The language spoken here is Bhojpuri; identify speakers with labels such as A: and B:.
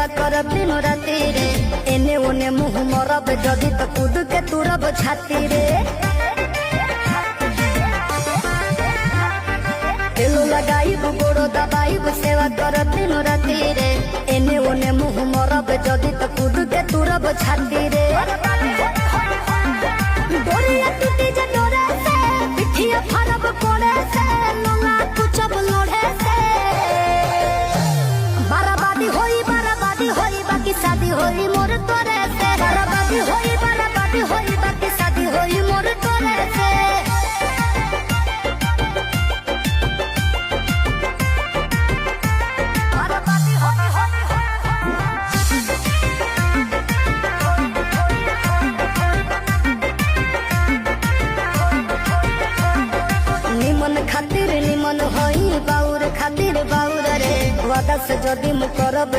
A: सेवा करब दिन राति रे। एने ओने मुँह मरब जदि तो कूद के तुरब छाती रे। तेलो लगाइब गोड़ो दबाइब सेवा करब दिन राति रे। एने ओने मुँह मरब जदि तो कूद के तुरब छाती रे। डोरिया टूटी जे डोरे से पिठिया फरब कोड़े से लोला कुचब लोढ़े से। बराबादी होई बाकी शादी होई मोर तोरे से। बराबादी होई बाकी शादी होई मोर तोरे से। बराबादी निमन खातिर निमन होई बाउर खातिर बाउर रे। वादा से जदि मुकरब